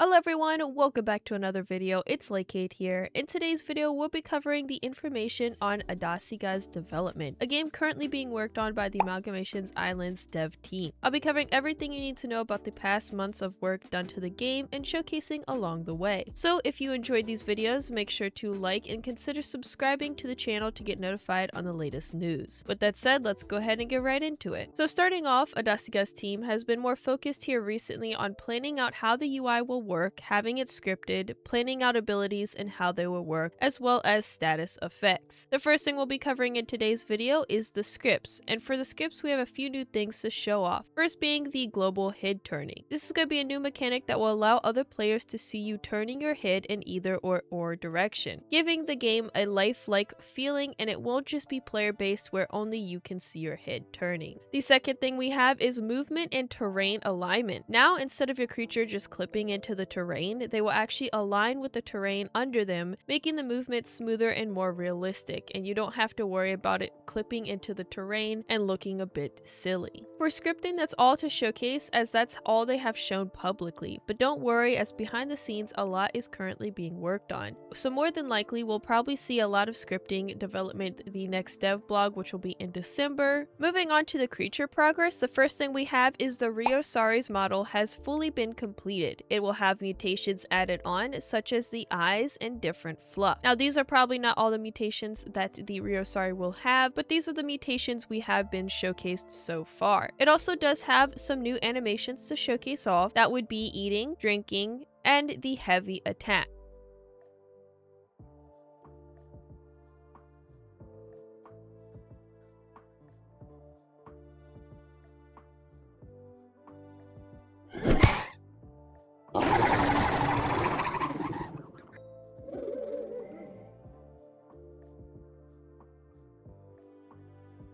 Hello everyone, welcome back to another video. It's Kate here. In today's video, we'll be covering the information on AUDACIGAS development, a game currently being worked on by the Amalgamations Islands dev team. I'll be covering everything you need to know about the past months of work done to the game and showcasing along the way. So if you enjoyed these videos, make sure to like and consider subscribing to the channel to get notified on the latest news. With that said, let's go ahead and get right into it. So starting off, AUDACIGAS team has been more focused here recently on planning out how the UI will work, having it scripted, planning out abilities and how they will work, as well as status effects. The first thing we'll be covering in today's video is the scripts, and for the scripts we have a few new things to show off. First being the global head turning. This is going to be a new mechanic that will allow other players to see you turning your head in either or direction, giving the game a lifelike feeling, and it won't just be player based where only you can see your head turning. The second thing we have is movement and terrain alignment. Now instead of your creature just clipping into the terrain, they will actually align with the terrain under them, making the movement smoother and more realistic, and you don't have to worry about it clipping into the terrain and looking a bit silly. For scripting, that's all to showcase, as that's all they have shown publicly, but don't worry, as behind the scenes a lot is currently being worked on. So more than likely we'll probably see a lot of scripting development the next dev blog, which will be in December. Moving on to the creature progress, the first thing we have is the Ryosari's model has fully been completed. It will have mutations added on, such as the eyes and different fluff. Now these are probably not all the mutations that the Ryosari will have, but these are the mutations we have been showcased so far. It also does have some new animations to showcase off. That would be eating, drinking, and the heavy attack.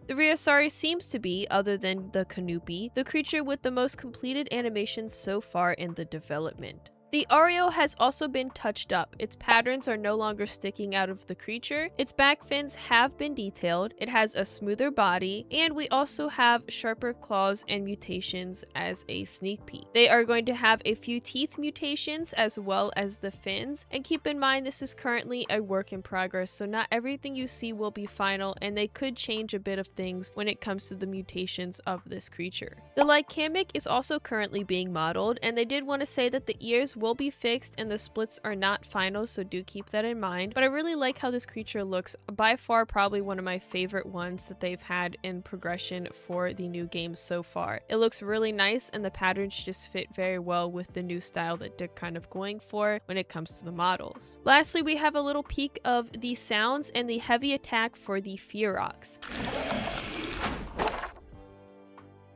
The Ryosari seems to be, other than the Kanupi, the creature with the most completed animations so far in the development. The Oreo has also been touched up. Its patterns are no longer sticking out of the creature, its back fins have been detailed, it has a smoother body, and we also have sharper claws and mutations as a sneak peek. They are going to have a few teeth mutations as well as the fins, and keep in mind this is currently a work in progress, so not everything you see will be final, and they could change a bit of things when it comes to the mutations of this creature. The Lycamic is also currently being modeled, and they did want to say that the ears will be fixed and the splits are not final, so do keep that in mind. But I really like how this creature looks. By far probably one of my favorite ones that they've had in progression for the new game so far. It looks really nice and the patterns just fit very well with the new style that they're kind of going for when it comes to the models. Lastly, we have a little peek of the sounds and the heavy attack for the Fearox.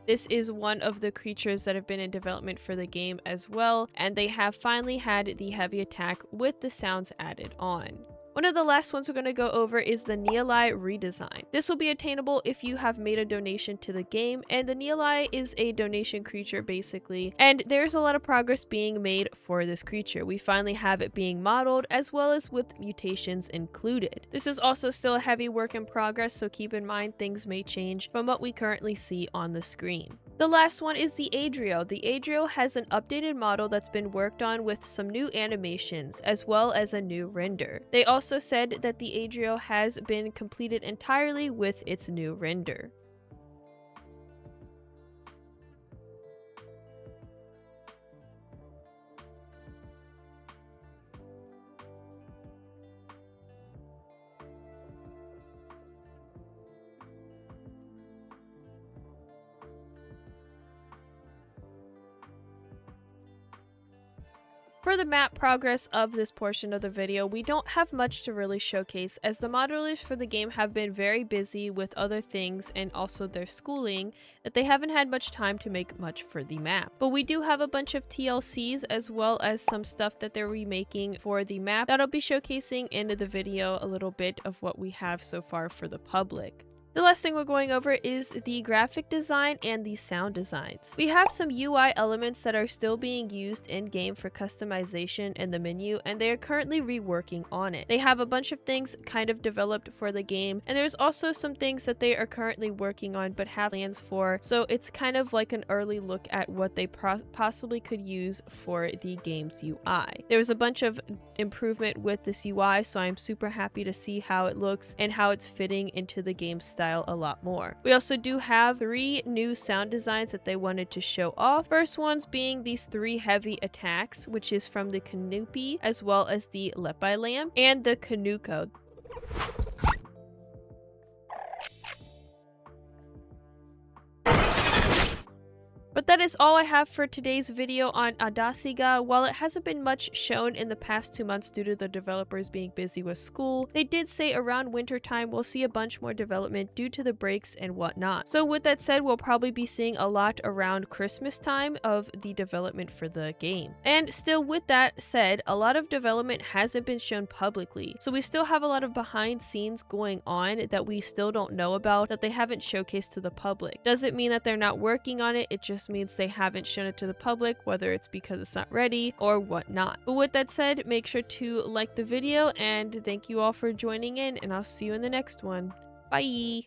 This is one of the creatures that have been in development for the game as well, and they have finally had the heavy attack with the sounds added on. One of the last ones we're going to go over is the Neolai redesign. This will be attainable if you have made a donation to the game, and the Neolai is a donation creature basically, and there's a lot of progress being made for this creature. We finally have it being modeled as well as with mutations included. This is also still a heavy work in progress, so keep in mind things may change from what we currently see on the screen. The last one is the Adrio. The Adrio has an updated model that's been worked on with some new animations as well as a new render. They also said that the Adrio has been completed entirely with its new render. For the map progress of this portion of the video, we don't have much to really showcase, as the modelers for the game have been very busy with other things and also their schooling that they haven't had much time to make much for the map. But we do have a bunch of TLCs as well as some stuff that they're remaking for the map that I'll be showcasing in the video, a little bit of what we have so far for the public. The last thing we're going over is the graphic design and the sound designs. We have some UI elements that are still being used in-game for customization in the menu, and they are currently reworking on it. They have a bunch of things kind of developed for the game, and there's also some things that they are currently working on but have plans for, so it's kind of like an early look at what they possibly could use for the game's UI. There was a bunch of improvement with this UI, so I'm super happy to see how it looks and how it's fitting into the game's style a lot more. We also do have 3 new sound designs that they wanted to show off. First ones being these 3 heavy attacks, which is from the Canupi, as well as the Lepi Lamb and the Canuco. But that is all I have for today's video on AUDACIGAS. While it hasn't been much shown in the past 2 months due to the developers being busy with school, they did say around winter time we'll see a bunch more development due to the breaks and whatnot. So with that said, we'll probably be seeing a lot around Christmas time of the development for the game. And still, with that said, a lot of development hasn't been shown publicly. So we still have a lot of behind scenes going on that we still don't know about, that they haven't showcased to the public. Doesn't mean that they're not working on it, it just means they haven't shown it to the public, whether it's because it's not ready or whatnot. But with that said, make sure to like the video, and thank you all for joining in, and I'll see you in the next one. Bye!